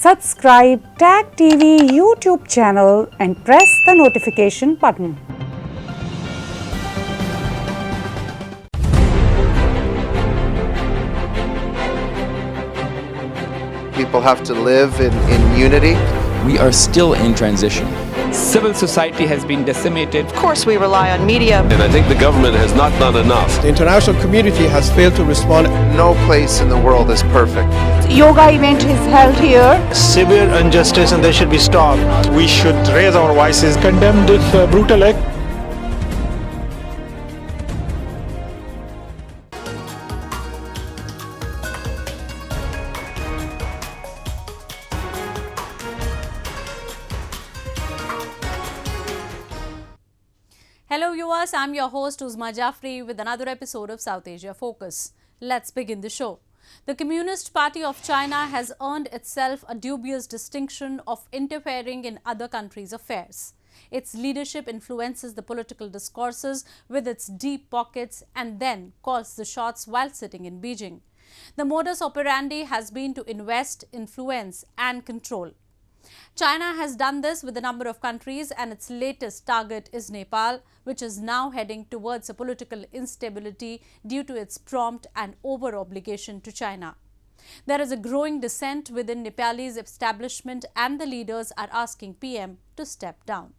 Subscribe Tag TV YouTube channel and press the notification button. People have to live in unity. We are still in transition. Civil society has been decimated. Of course, we rely on media. And I think the government has not done enough. The international community has failed to respond. No place in the world is perfect. Yoga event is held here. Severe injustice and they should be stopped. We should raise our voices, condemn this brutal act. Hello viewers, I'm your host Uzma Jafri with another episode of South Asia Focus. Let's begin the show. The Communist Party of China has earned itself a dubious distinction of interfering in other countries' affairs. Its leadership influences the political discourses with its deep pockets and then calls the shots while sitting in Beijing. The modus operandi has been to invest, influence and control. China has done this with a number of countries and its latest target is Nepal, which is now heading towards a political instability due to its prompt and over-obligation to China. There is a growing dissent within Nepalese establishment and the leaders are asking PM to step down.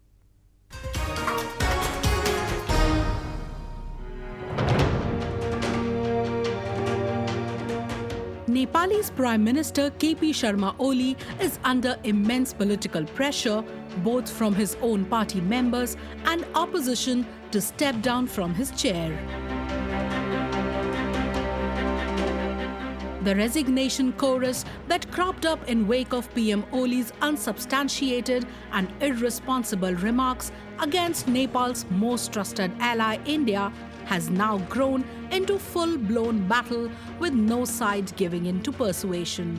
Nepalese Prime Minister KP Sharma Oli is under immense political pressure both from his own party members and opposition to step down from his chair. The resignation chorus that cropped up in wake of PM Oli's unsubstantiated and irresponsible remarks against Nepal's most trusted ally India has now grown into full-blown battle with no side giving in to persuasion.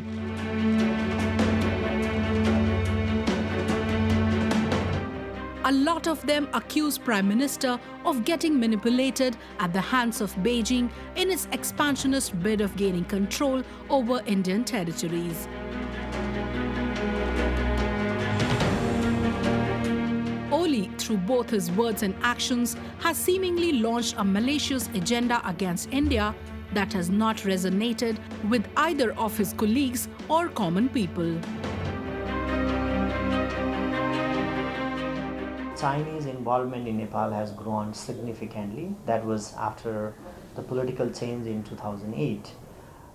A lot of them accuse Prime Minister of getting manipulated at the hands of Beijing in its expansionist bid of gaining control over Indian territories. Oli, through both his words and actions, has seemingly launched a malicious agenda against India that has not resonated with either of his colleagues or common people. Chinese involvement in Nepal has grown significantly. That was after the political change in 2008.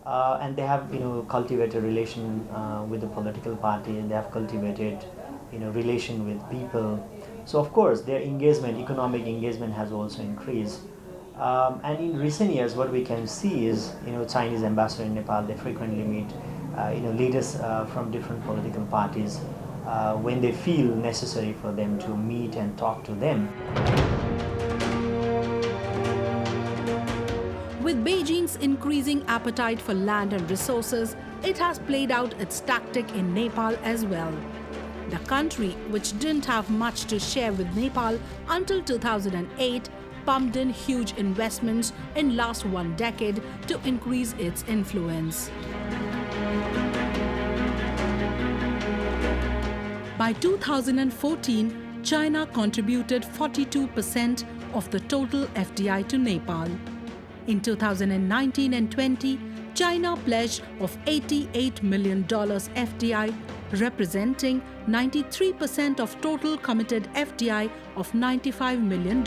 And they have, cultivated relation with the political party, and they have cultivated, relation with people. So of course their engagement, economic engagement has also increased. And in recent years what we can see is, Chinese ambassador in Nepal, they frequently meet, leaders from different political parties when they feel necessary for them to meet and talk to them. With Beijing's increasing appetite for land and resources, it has played out its tactic in Nepal as well. The country, which didn't have much to share with Nepal until 2008, pumped in huge investments in last one decade to increase its influence. By 2014, China contributed 42% of the total FDI to Nepal. In 2019 and 20, China pledged of $88 million FDI, representing 93% of total committed FDI of $95 million.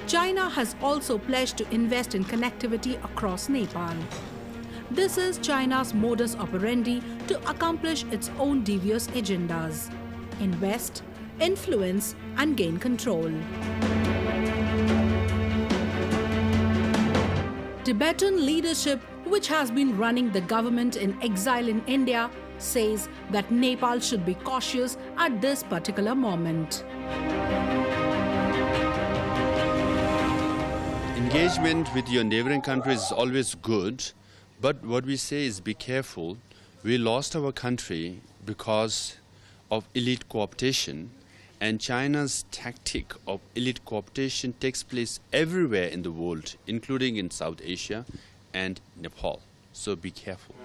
China has also pledged to invest in connectivity across Nepal. This is China's modus operandi to accomplish its own devious agendas: invest, influence, and gain control. Tibetan leadership, which has been running the government in exile in India, says that Nepal should be cautious at this particular moment. Engagement with your neighboring countries is always good, but what we say is be careful. We lost our country because of elite cooptation, and China's tactic of elite cooptation takes place everywhere in the world, including in South Asia and Nepal. So be careful.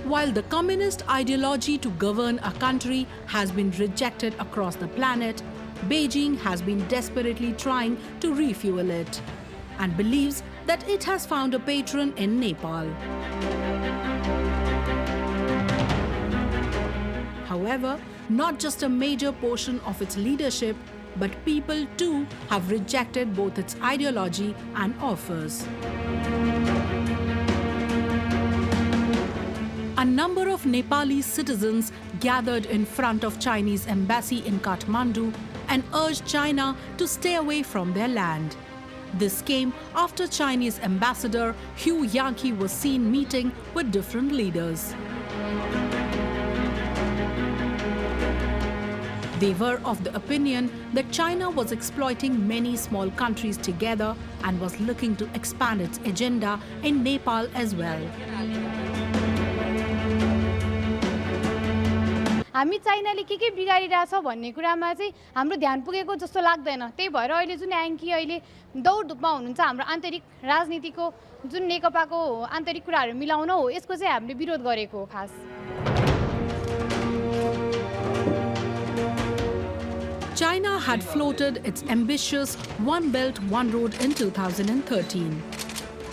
While the communist ideology to govern a country has been rejected across the planet, Beijing has been desperately trying to refuel it and believes that it has found a patron in Nepal. However, not just a major portion of its leadership, but people too have rejected both its ideology and offers. A number of Nepali citizens gathered in front of Chinese embassy in Kathmandu and urged China to stay away from their land. This came after Chinese ambassador Hu Yanqi was seen meeting with different leaders. They were of the opinion that China was exploiting many small countries together and was looking to expand its agenda in Nepal as well. हामी चाइनाले के बिगारिरहेछ भन्ने कुरामा चाहिँ हाम्रो ध्यान पुगेको जस्तो लाग्दैन। त्यही भएर अहिले जुन याङ्की अहिले दौडधुपमा हुनुहुन्छ हाम्रो आन्तरिक राजनीतिको जुन नेकपाको आन्तरिक कुराहरू मिलाउन हो, यसको चाहिँ हामीले विरोध गरेको हो खास। China had floated its ambitious One Belt, One Road in 2013.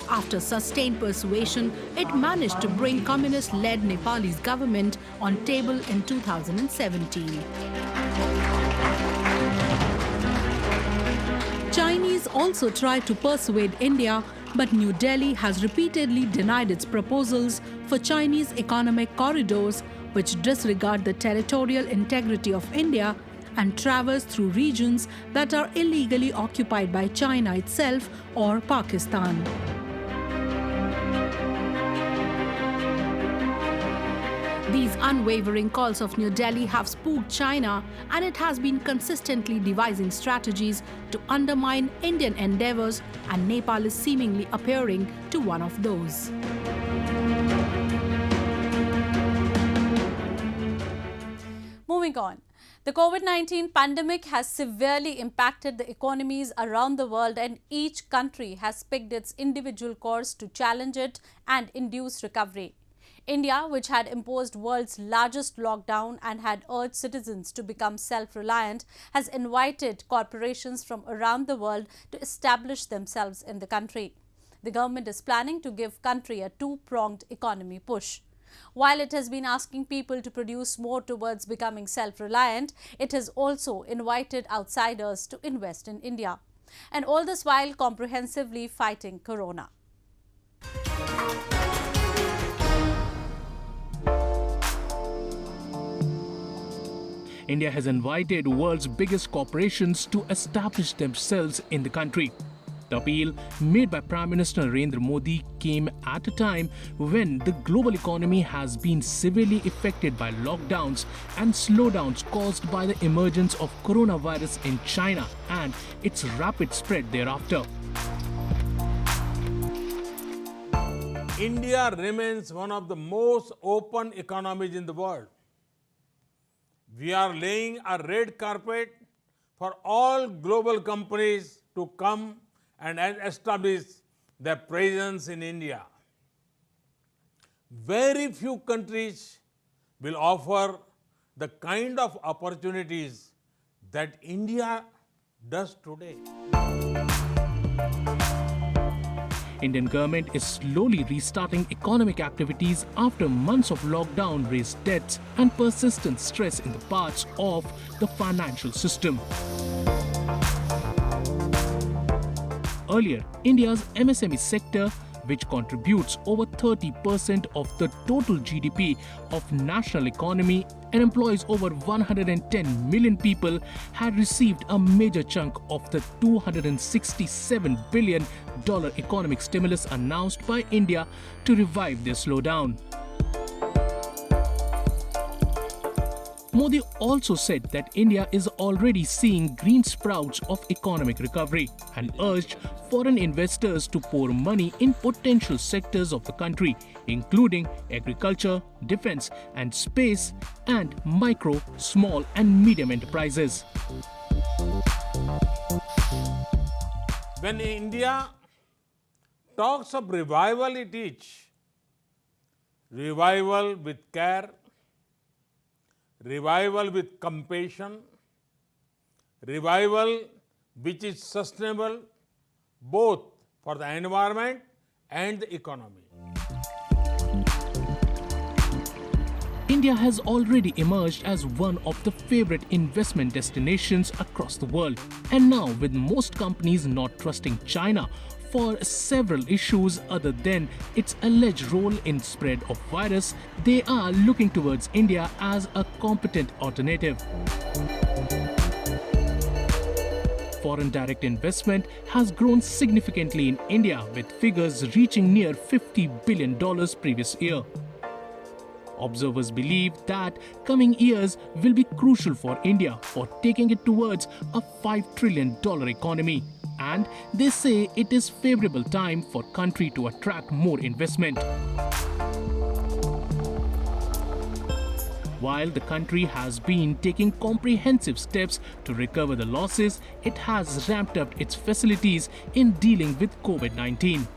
After sustained persuasion, it managed to bring communist-led Nepalese government on table in 2017. Chinese also tried to persuade India, but New Delhi has repeatedly denied its proposals for Chinese economic corridors, which disregard the territorial integrity of India and traverse through regions that are illegally occupied by China itself or Pakistan. These unwavering calls of New Delhi have spooked China, and it has been consistently devising strategies to undermine Indian endeavors, and Nepal is seemingly appearing to one of those. Moving on. The COVID-19 pandemic has severely impacted the economies around the world, and each country has picked its individual course to challenge it and induce recovery. India, which had imposed world's largest lockdown and had urged citizens to become self-reliant, has invited corporations from around the world to establish themselves in the country. The government is planning to give country a two-pronged economy push. While it has been asking people to produce more towards becoming self-reliant, it has also invited outsiders to invest in India. And all this while comprehensively fighting corona. India has invited world's biggest corporations to establish themselves in the country. The appeal made by Prime Minister Narendra Modi came at a time when the global economy has been severely affected by lockdowns and slowdowns caused by the emergence of coronavirus in China and its rapid spread thereafter. India remains one of the most open economies in the world. We are laying a red carpet for all global companies to come and establish their presence in India. Very few countries will offer the kind of opportunities that India does today. Indian government is slowly restarting economic activities after months of lockdown raised debts and persistent stress in the parts of the financial system. Earlier, India's MSME sector, which contributes over 30% of the total GDP of national economy and employs over 110 million people, had received a major chunk of the $267 billion economic stimulus announced by India to revive their slowdown. Modi also said that India is already seeing green sprouts of economic recovery and urged foreign investors to pour money in potential sectors of the country, including agriculture, defense and space, and micro, small and medium enterprises. When India talks of revival, it is revival with care, revival with compassion, revival which is sustainable both for the environment and the economy. India has already emerged as one of the favorite investment destinations across the world. And now, with most companies not trusting China for several issues other than its alleged role in spread of virus, they are looking towards India as a competent alternative. Foreign direct investment has grown significantly in India, with figures reaching near $50 billion previous year. Observers believe that coming years will be crucial for India for taking it towards a $5 trillion economy. And they say it is favorable time for country to attract more investment. While the country has been taking comprehensive steps to recover the losses, it has ramped up its facilities in dealing with COVID-19.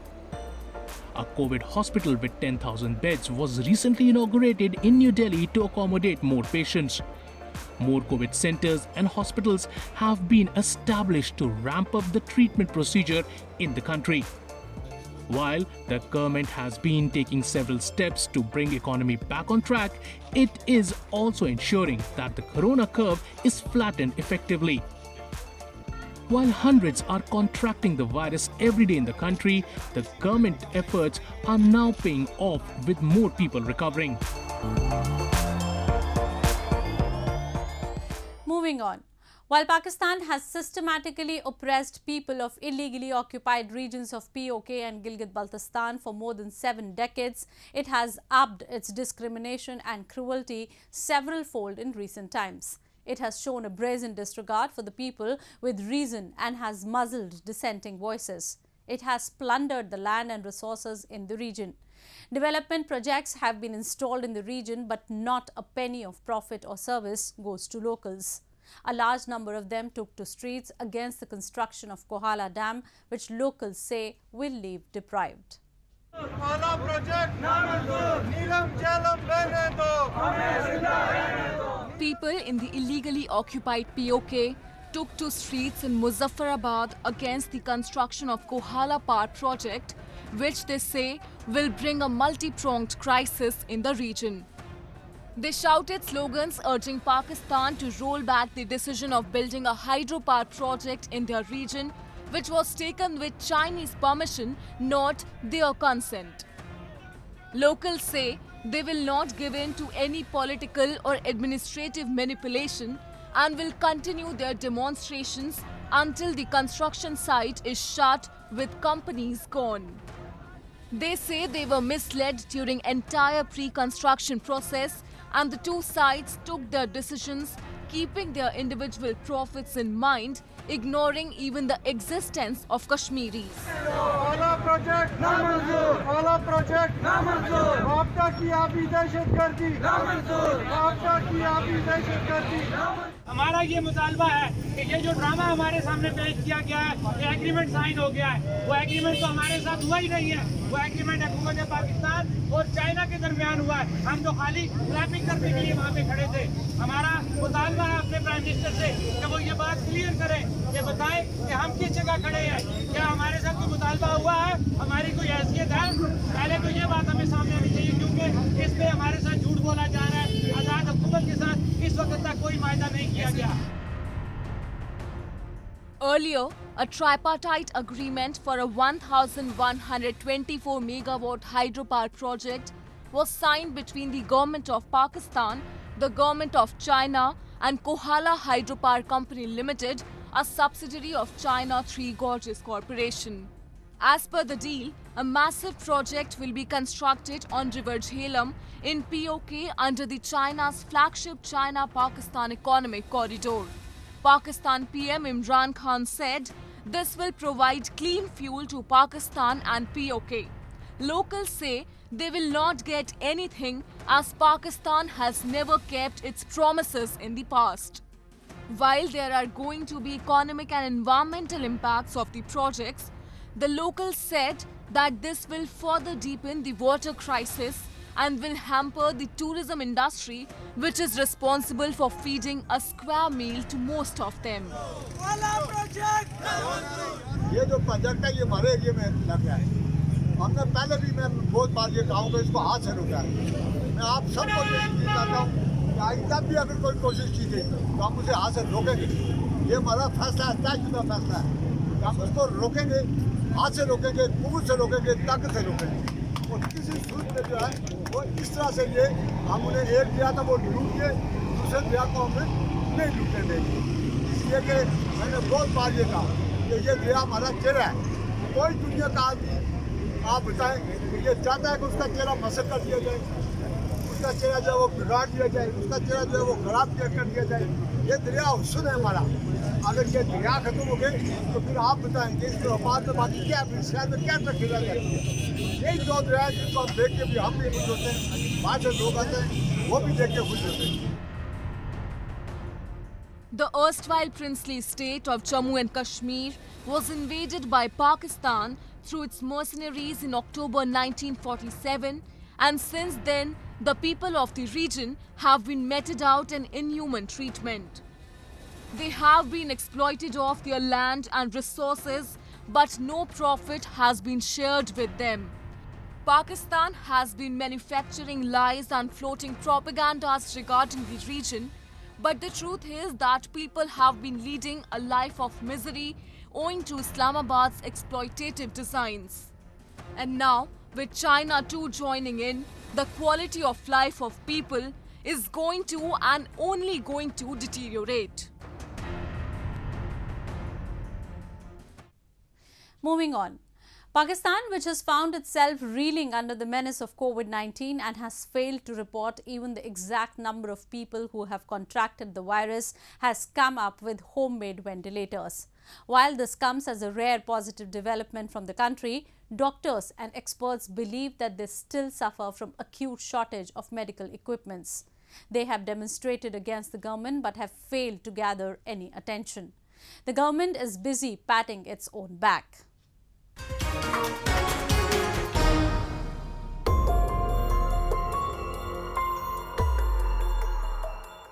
A COVID hospital with 10,000 beds was recently inaugurated in New Delhi to accommodate more patients. More COVID centers and hospitals have been established to ramp up the treatment procedure in the country. While the government has been taking several steps to bring economy back on track, it is also ensuring that the corona curve is flattened effectively. While hundreds are contracting the virus every day in the country, the government efforts are now paying off with more people recovering. Moving on. While Pakistan has systematically oppressed people of illegally occupied regions of POK and Gilgit-Baltistan for more than 7 decades, it has upped its discrimination and cruelty several-fold in recent times. It has shown a brazen disregard for the people with reason and has muzzled dissenting voices. It has plundered the land and resources in the region. Development projects have been installed in the region, but not a penny of profit or service goes to locals. A large number of them took to streets against the construction of Kohala Dam, which locals say will leave deprived. People in the illegally occupied POK took to streets in Muzaffarabad against the construction of Kohala Power project, which they say will bring a multi-pronged crisis in the region. They shouted slogans urging Pakistan to roll back the decision of building a hydropower project in their region, which was taken with Chinese permission, not their consent. Locals say they will not give in to any political or administrative manipulation and will continue their demonstrations until the construction site is shut with companies gone. They say they were misled during entire pre-construction process, and the two sides took their decisions keeping their individual profits in mind, ignoring even the existence of Kashmiris. हमारा ये मुतालबा है कि ये जो drama हमारे सामने पेश किया गया है, ये एग्रीमेंट साइन हो गया है, वो एग्रीमेंट तो हमारे साथ हुआ ही नहीं है। वो एग्रीमेंट हुकूमत पाकिस्तान और चाइना के दरमियान हुआ है। हम तो खाली क्लैपिंग करने के लिए वहाँ पे खड़े थे। हमारा मुतालबा है अपने प्राइम मिनिस्टर से कि वो ये बात क्लियर करें, ये बताएं कि हम किस जगह खड़े हैं, क्या हमारे साथ कोई मुतालबा हुआ है, हमारी कोई हैसियत है। पहले तो ये बात हमें सामने आनी चाहिए, क्योंकि इस पे हमारे साथ झूठ बोला जा रहा है। आज़ाद हुकूमत के साथ इस वक्त तक कोई वायदा नहीं किया गया। Earlier, a tripartite agreement for a 1,124 megawatt hydropower project was signed between the government of Pakistan, the government of China and Kohala Hydropower Company Limited, a subsidiary of China Three Gorges Corporation. As per the deal, a massive project will be constructed on River Jhelum in POK under the China's flagship China-Pakistan Economic Corridor. Pakistan PM Imran Khan said this will provide clean fuel to Pakistan and POK. Locals say they will not get anything as Pakistan has never kept its promises in the past. While there are going to be economic and environmental impacts of the projects, the locals said that this will further deepen the water crisis and will hamper the tourism industry, which is responsible for feeding a square meal to most of them. ये जो project है ये हमारे area में लग गया है। हमने पहले भी मैं बहुत बार ये कहा हूँ इसको हाथ से रोका है। मैं आप सबको ये चाहता हूँ कि आइंदा भी अगर कोई कोशिश की गई तो हम उसे हाथ से रोकेंगे। ये हमारा फैसला है, तयशुदा फैसला है। हम उसको रोकेंगे, हाथ से रोकेंगे, कुबूत से रोकेंगे, ताकत से रोकेंगे। और किसी सूरत में जो है वो इस तरह से ये हम उन्हें एक दिया था वो लूट के दूसरे दिया को हमें नहीं लूटने देंगे। इसलिए कि मैंने बहुत बार ये कहा कि ये दरिया हमारा चेहरा है। कोई दुनिया का आदमी आप बताएं कि ये चाहता है कि उसका चेहरा मसक कर दिया जाए, उसका चेहरा जो है वो बिगाड़ दिया जाए, उसका चेहरा जो है वो खराब कर दिया जाए। ये दरिया हुस्न है हमारा। अगर ये दरिया खत्म हो गए तो फिर आप बताएं कि इस व्यापार में बाकी क्या शहर में क्या तरक्की रह जाती है। यही जो दरिया है जिसको हम देख के भी हम भी खुश होते हैं, बाहर से लोग आते हैं वो भी देख के खुश होते हैं। The erstwhile princely state of Jammu and Kashmir was invaded by Pakistan through its mercenaries in October 1947, and since then, the people of the region have been meted out in inhuman treatment. They have been exploited of their land and resources, but no profit has been shared with them. Pakistan has been manufacturing lies and floating propagandas regarding the region, but the truth is that people have been leading a life of misery owing to Islamabad's exploitative designs. And now, with China too joining in, the quality of life of people is going to and only going to deteriorate. Moving on. Pakistan, which has found itself reeling under the menace of COVID-19 and has failed to report even the exact number of people who have contracted the virus, has come up with homemade ventilators. While this comes as a rare positive development from the country, doctors and experts believe that they still suffer from acute shortage of medical equipments. They have demonstrated against the government but have failed to gather any attention. The government is busy patting its own back.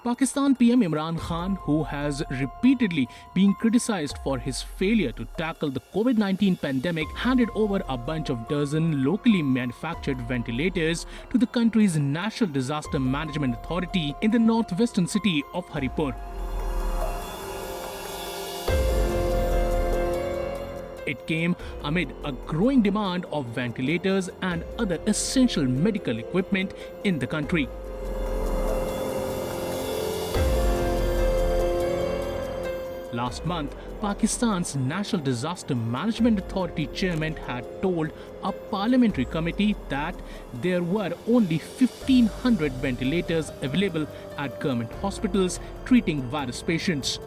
Pakistan PM Imran Khan, who has repeatedly been criticized for his failure to tackle the COVID-19 pandemic, handed over a bunch of dozen locally manufactured ventilators to the country's National Disaster Management Authority in the northwestern city of Haripur. It came amid a growing demand of ventilators and other essential medical equipment in the country. Last month, Pakistan's National Disaster Management Authority chairman had told a parliamentary committee that there were only 1,500 ventilators available at government hospitals treating virus patients.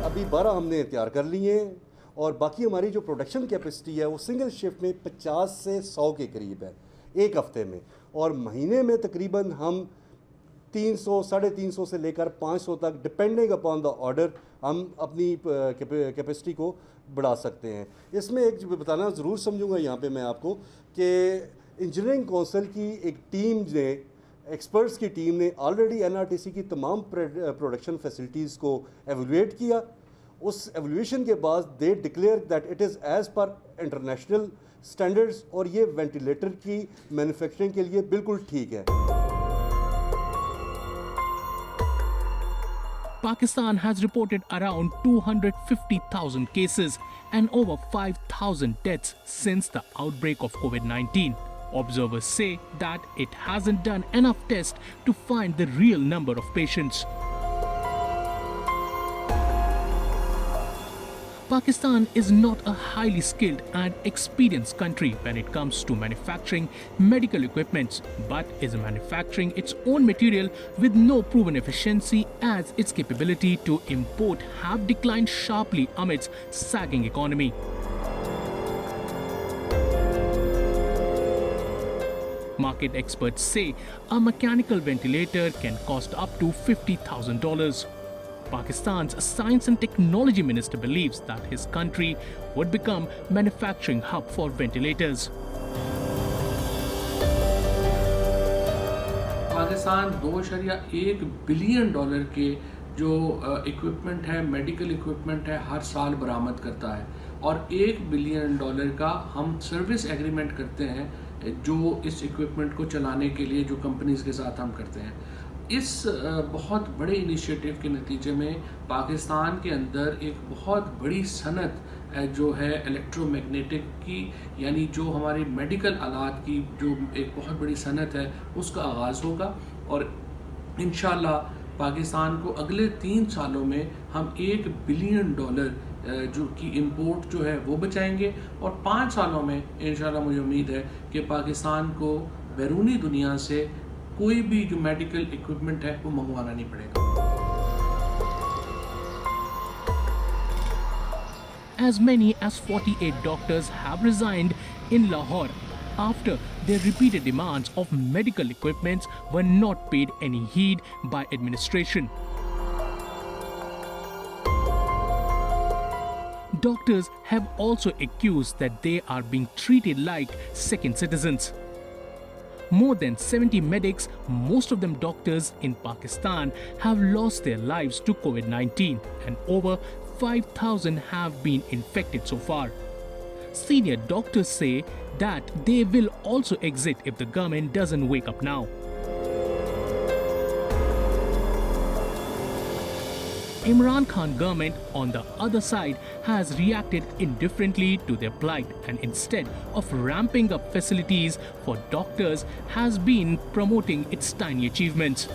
अभी 12 हमने तैयार कर लिए हैं और बाकी हमारी जो प्रोडक्शन कैपेसिटी है वो सिंगल शिफ्ट में 50 से 100 के करीब है एक हफ्ते में, और महीने में तकरीबन हम 300, 350 से लेकर 500 तक डिपेंडिंग अपॉन द ऑर्डर हम अपनी कैपेसिटी को बढ़ा सकते हैं। इसमें एक बताना ज़रूर समझूंगा यहाँ पे मैं आपको कि इंजीनियरिंग काउंसिल की एक टीम ने, एक्सपर्ट्स की टीम ने ऑलरेडी एनआरटीसी की तमाम प्रोडक्शन फैसिलिटीज़ को एवेलुएट किया। उस एवेलुएशन के बाद they declare that it is as per international standards और ये वेंटिलेटर की मैन्युफैक्चरिंग के लिए बिल्कुल ठीक है। Pakistan has reported around 250,000 cases and over 5,000 deaths since the outbreak of COVID-19. Observers say that it hasn't done enough tests to find the real number of patients. Pakistan is not a highly skilled and experienced country when it comes to manufacturing medical equipment, but is manufacturing its own material with no proven efficiency, as its capability to import have declined sharply amidst sagging economy. Market experts say a mechanical ventilator can cost up to $50,000. Pakistan's Science and Technology Minister believes that his country would become manufacturing hub for ventilators. Pakistan $2.1 billion के जो equipment है, medical equipment है, हर साल बरामद करता है और $1 billion का हम सर्विस एग्रीमेंट करते हैं जो इस इक्विपमेंट को चलाने के लिए जो कंपनीज के साथ हम करते हैं। इस बहुत बड़े इनिशिएटिव के नतीजे में पाकिस्तान के अंदर एक बहुत बड़ी सनत जो है इलेक्ट्रोमैग्नेटिक की, यानी जो हमारी मेडिकल आलात की जो एक बहुत बड़ी सनत है उसका आगाज़ होगा और इंशाल्लाह पाकिस्तान को अगले 3 सालों में हम $1 बिलियन जो की इंपोर्ट जो है वो बचाएंगे और 5 सालों में इंशाल्लाह मुझे उम्मीद है कि पाकिस्तान को बैरूनी दुनिया से कोई भी जो मेडिकल इक्विपमेंट है वो मंगवाना नहीं पड़ेगा। As many as 48 doctors have resigned in Lahore after their repeated demands of medical equipments were not paid any heed by administration. Doctors have also accused that they are being treated like second citizens. More than 70 medics, most of them doctors in Pakistan, have lost their lives to COVID-19 and over 5,000 have been infected so far. Senior doctors say that they will also exit if the government doesn't wake up now. Imran Khan government, on the other side, has reacted indifferently to their plight and instead of ramping up facilities for doctors has been promoting its tiny achievements.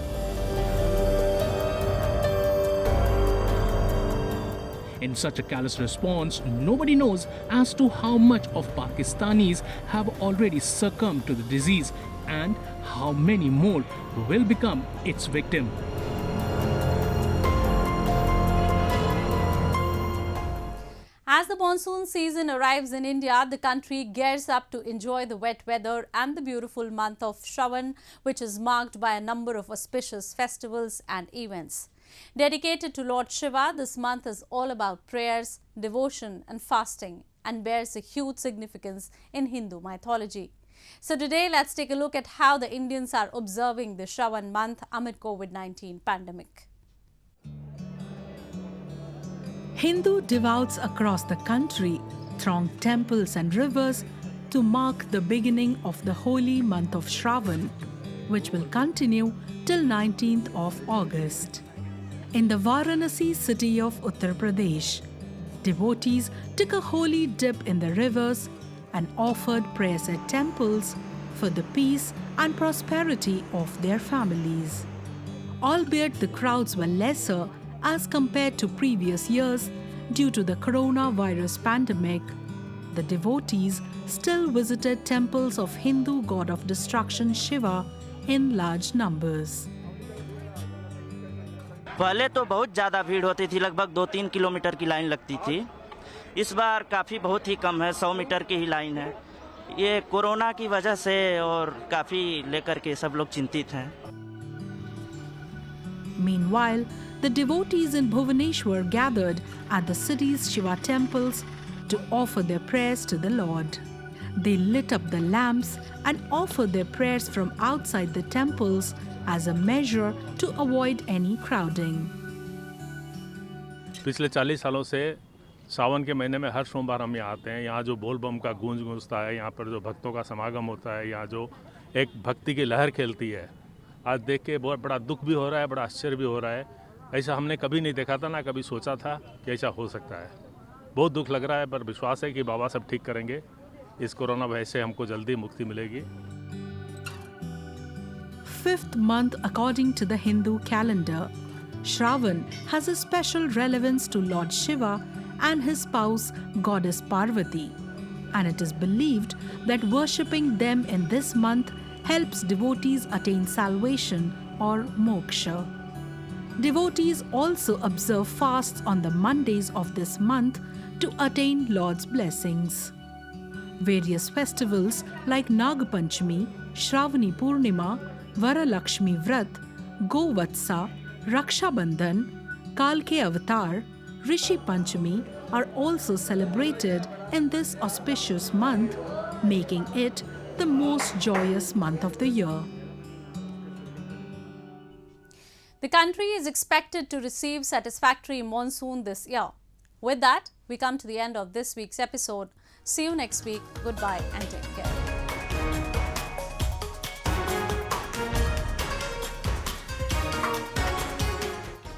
In such a callous response, nobody knows as to how much of Pakistanis have already succumbed to the disease and how many more will become its victim. As the monsoon season arrives in India, the country gears up to enjoy the wet weather and the beautiful month of Shravan, which is marked by a number of auspicious festivals and events. Dedicated to Lord Shiva, this month is all about prayers, devotion and fasting and bears a huge significance in Hindu mythology. So today, let's take a look at how the Indians are observing the Shravan month amid COVID-19 pandemic. Hindu devotees across the country throng temples and rivers to mark the beginning of the holy month of Shravan, which will continue till 19th of August. In the Varanasi city of Uttar Pradesh, devotees took a holy dip in the rivers and offered prayers at temples for the peace and prosperity of their families. Albeit the crowds were lesser as compared to previous years due to the coronavirus pandemic, the devotees still visited temples of Hindu god of destruction Shiva in large numbers. पहले तो बहुत ज़्यादा भीड़ होती थी, लगभग 2-3 kilometre की line लगती थी। इस बार काफ़ी बहुत ही कम है, 100 मीटर की ही लाइन है। ये कोरोना की वजह से और काफ़ी लेकर के सब लोग चिंतित हैं। Meanwhile, the devotees in Bhubaneswar gathered at the city's Shiva temples to offer their prayers to the Lord. They lit up the lamps and offered their prayers from outside the temples as a measure to avoid any crowding. पिछले 40 सालों से सावन के महीने में हर सोमवार हम यहाँ आते हैं। यहाँ जो बोल बम का गूंज गूंजता है, यहाँ पर जो भक्तों का समागम होता है, यहाँ जो एक भक्ति की लहर खेलती है, आज देख के बहुत बड़ा दुख भी हो रहा है, बड़ा आश्चर्य भी हो रहा है। ऐसा हमने कभी नहीं देखा था, ना कभी सोचा था कि ऐसा हो सकता है। बहुत दुख लग रहा है, पर विश्वास है कि बाबा सब ठीक करेंगे। इस कोरोना भय से हमको जल्दी मुक्ति मिलेगी। 5th month according to the Hindu calendar, Shravan has a special relevance to Lord Shiva and his spouse goddess Parvati, and it is believed that worshipping them in this month helps devotees attain salvation or moksha. Devotees also observe fasts on the Mondays of this month to attain Lord's blessings. Various festivals like Nag Panchami, Shravani Purnima, Varalakshmi Vrat, Govatsa, Raksha Bandhan, Kalke Avatar, Rishi Panchami are also celebrated in this auspicious month, making it the most joyous month of the year. The country is expected to receive satisfactory monsoon this year. With that, we come to the end of this week's episode. See you next week. Goodbye and take care.